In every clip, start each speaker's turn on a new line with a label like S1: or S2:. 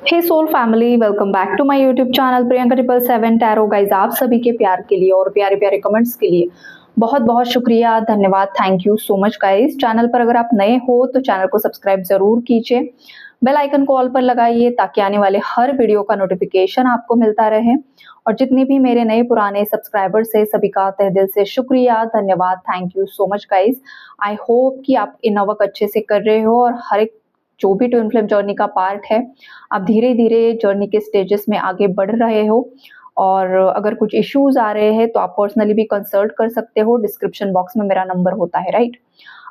S1: Hey soul family, welcome back to my YouTube channel Priyanka 777 tarot. Guys, आप सभी के प्यार के लिए और प्यारे प्यारे कमेंट्स के लिए बहुत बहुत शुक्रिया, धन्यवाद, thank you so much guys. Channel पर अगर आप नए हो तो चैनल को सब्सक्राइब जरूर कीजिए, बेल आइकन को ऑल पर लगाइए ताकि आने वाले हर वीडियो का नोटिफिकेशन आपको मिलता रहे। और जितने भी मेरे नए पुराने सब्सक्राइबर्स है सभी का तहे दिल से शुक्रिया, धन्यवाद, thank you so much guys. I hope कि आप इन वर्क अच्छे से कर रहे हो और हर एक जो भी ट्विन फ्लेम जर्नी का पार्ट है आप धीरे धीरे जर्नी के स्टेजेस में आगे बढ़ रहे हो। और अगर कुछ इश्यूज आ रहे हैं तो आप पर्सनली भी कंसल्ट कर सकते हो, डिस्क्रिप्शन बॉक्स में मेरा नंबर होता है, राइट।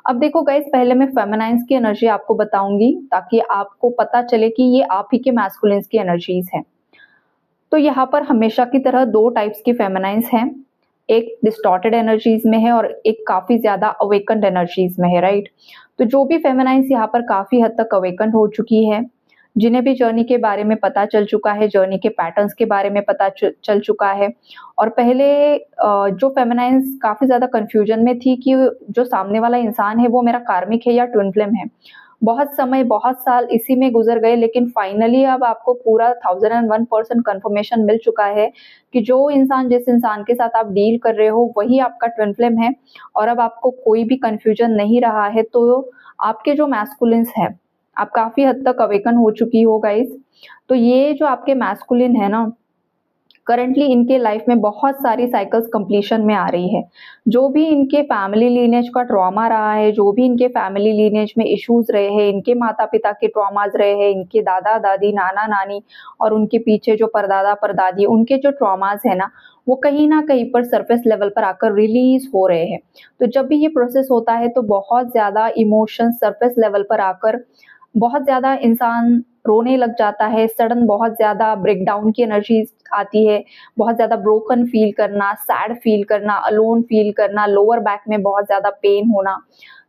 S1: अब देखो गाइस, पहले मैं फेमिनाइन्स की एनर्जी आपको बताऊंगी ताकि आपको पता चले कि ये आप ही के मैस्कुलिन्स की एनर्जीज हैं। तो यहाँ पर हमेशा की तरह दो टाइप्स की फेमिनाइन्स हैं, एक डिस्टॉर्टेड एनर्जीज में है और एक काफी ज्यादा अवेकन्ड एनर्जीज में है, राइट। तो जो भी फेमिनाइन्स यहाँ पर काफी हद तक अवेकन्ड हो चुकी है, जिन्हें भी जर्नी के बारे में पता चल चुका है, जर्नी के पैटर्न्स के बारे में पता चल चुका है। और पहले जो फेमिनाइन्स काफी ज्यादा कंफ्यूजन में थी कि जो सामने वाला इंसान है वो मेरा कार्मिक है या ट्विन फ्लेम है, बहुत समय बहुत साल इसी में गुजर गए, लेकिन फाइनली अब आपको पूरा 1001% कंफर्मेशन मिल चुका है कि जो इंसान जिस इंसान के साथ आप डील कर रहे हो वही आपका ट्विन फ्लेम है। और अब आपको कोई भी कंफ्यूजन नहीं रहा है। तो आपके जो मैस्कुलिन्स है, आप काफी हद तक अवेकन हो चुकी हो गाइस। तो ये जो आपके मैस्कुलिन है ना, करंटली इनके लाइफ में बहुत सारी साइकिल्स कंप्लीशन में आ रही है। जो भी इनके फैमिली लीनेज का ट्रॉमा रहा है, जो भी इनके फैमिली लीनेज में इश्यूज रहे हैं, इनके माता पिता के ट्रॉमाज रहे हैं, इनके दादा दादी नाना नानी और उनके पीछे जो परदादा परदादी, उनके जो ट्रॉमाज है ना कहीं पर सरफेस लेवल पर आकर रिलीज हो रहे हैं। तो जब भी ये प्रोसेस होता है तो बहुत ज्यादा इमोशंस सरफेस लेवल पर आकर बहुत ज़्यादा इंसान रोने लग जाता है, सडन बहुत ज़्यादा ब्रेकडाउन की एनर्जी आती है, बहुत ज़्यादा ब्रोकन फ़ील करना, सैड फ़ील करना, अलोन फ़ील करना, लोअर बैक में बहुत ज़्यादा पेन होना।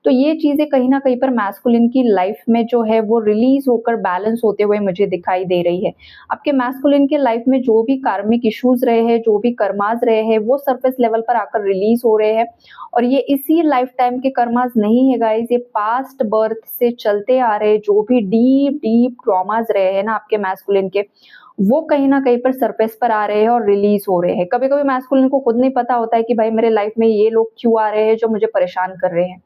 S1: तो ये चीज़ें कहीं न कहीं पर मैस्कुलिन की लाइफ में जो है वो रिलीज़ होकर बैलेंस होते हुए मुझे दिखाई दे रही है। आपके मैस्कुलिन के लाइफ में जो भी कार्मिक इश्यूज़ रहे हैं, जो भी कर्माज़ रहे हैं, वो सरफेस लेवल पर आकर रिलीज़ हो रहे हैं। और ये इसी लाइफ टाइम के कर्मास नहीं है गाइस, ये पास्ट बर्थ से चलते आ रहे जो भी डीप डीप ट्रॉमास रहे हैं ना आपके मैस्कुलिन के, वो कहीं ना कहीं पर सरफेस पर आ रहे हैं और रिलीज हो रहे हैं। कभी कभी मैस्कुलिन को खुद नहीं पता होता है कि भाई मेरे लाइफ में ये लोग क्यों आ रहे हैं जो मुझे परेशान कर रहे हैं,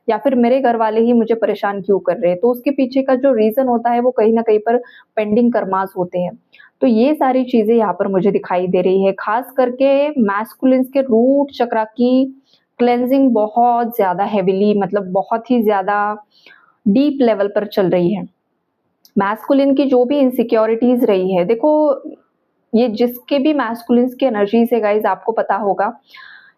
S1: या फिर मेरे घर वाले ही मुझे परेशान क्यों कर रहे हैं। तो उसके पीछे का जो रीजन होता है वो कहीं ना कहीं पर पेंडिंग कर्मास होते हैं। तो ये सारी चीजें यहाँ पर मुझे दिखाई दे रही है, खास करके मैस्कुलिन के रूट चक्रा की क्लेंजिंग बहुत ज़्यादा हेविली, मतलब बहुत ही ज़्यादा डीप लेवल पर चल रही है। मैस्कुलिन की जो भी इनसिक्योरिटीज रही है, देखो ये जिसके भी मैस्कुलिन्स की एनर्जीज है गाइज, आपको पता होगा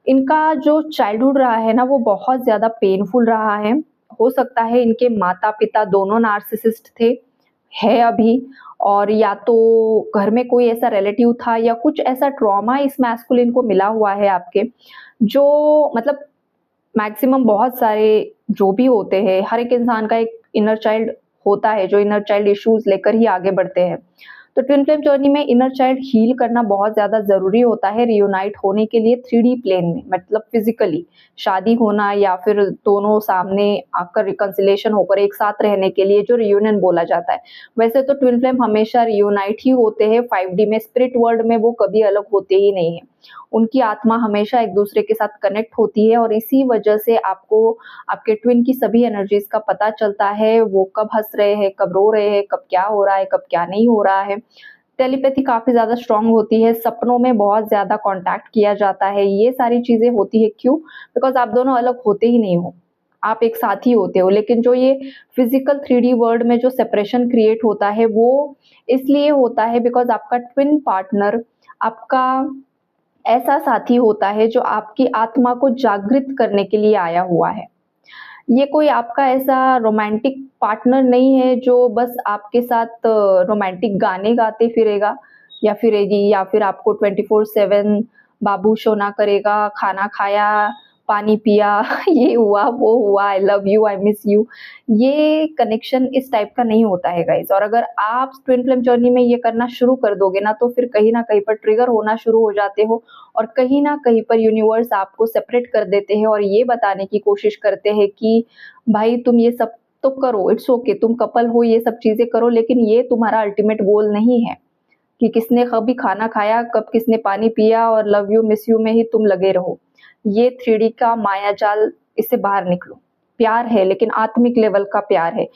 S1: इनका जो चाइल्डहुड रहा है ना वो बहुत ज़्यादा पेनफुल रहा है। हो सकता है इनके माता पिता दोनों नार्सिसिस्ट थे, है अभी, और या तो घर में कोई ऐसा रिलेटिव था या कुछ ऐसा ट्रॉमा इस मैस्कुलिन को मिला हुआ है आपके, जो मतलब मैक्सिमम बहुत सारे जो भी होते हैं, हर एक इंसान का एक इनर चाइल्ड होता है जो इनर चाइल्ड इश्यूज लेकर ही आगे बढ़ते हैं। तो ट्विन फ्लेम जर्नी में इनर चाइल्ड हील करना बहुत ज़्यादा ज़रूरी होता है रियूनाइट होने के लिए 3D प्लेन में, मतलब फिजिकली शादी होना या फिर दोनों सामने आकर रिकंसिलेशन होकर एक साथ रहने के लिए जो रियूनियन बोला जाता है। वैसे तो ट्विन फ्लेम हमेशा रियूनाइट ही होते हैं 5D में, स्पिरिट वर्ल्ड में वो कभी अलग होते ही नहीं है। उनकी आत्मा हमेशा एक दूसरे के साथ कनेक्ट होती है और इसी वजह से आपको आपके ट्विन की सभी एनर्जीज का पता चलता है, वो कब हंस रहे हैं, कब रो रहे हैं, कब क्या हो रहा है, कब क्या नहीं हो रहा है। टेलीपैथी काफी ज्यादा स्ट्रांग होती है, सपनों में बहुत ज्यादा कांटेक्ट किया जाता है, ये सारी चीजें होती है। क्यों? बिकॉज आप दोनों अलग होते ही नहीं हो, आप एक साथ ही होते हो। लेकिन जो ये फिजिकल 3D वर्ल्ड में जो सेपरेशन क्रिएट होता है वो इसलिए होता है बिकॉज आपका ट्विन पार्टनर आपका ऐसा साथी होता है जो आपकी आत्मा को जागृत करने के लिए आया हुआ है। ये कोई आपका ऐसा रोमांटिक पार्टनर नहीं है जो बस आपके साथ रोमांटिक गाने गाते फिरेगा या फिरेगी, या फिर आपको 24/7 बाबू सोना करेगा, खाना खाया, पानी पिया, ये हुआ वो हुआ, I love you, I miss you. ये कनेक्शन इस टाइप का नहीं होता है गाइज। और अगर आप ट्विन फ्लेम जर्नी में ये करना शुरू कर दोगे ना तो फिर कहीं ना कहीं पर ट्रिगर होना शुरू हो जाते हो और कहीं ना कहीं पर यूनिवर्स आपको सेपरेट कर देते हैं और ये बताने की कोशिश करते हैं कि भाई तुम ये सब तो करो, इट्स ओके, तुम कपल हो, ये सब चीजें करो, लेकिन ये तुम्हारा अल्टीमेट गोल नहीं है कि किसने कभी खाना खाया, कब किसने पानी पिया और लव यू मिस यू में ही तुम लगे रहो। ये 3D का माया जाल, इससे बाहर निकलो। प्यार है लेकिन आत्मिक लेवल का प्यार है।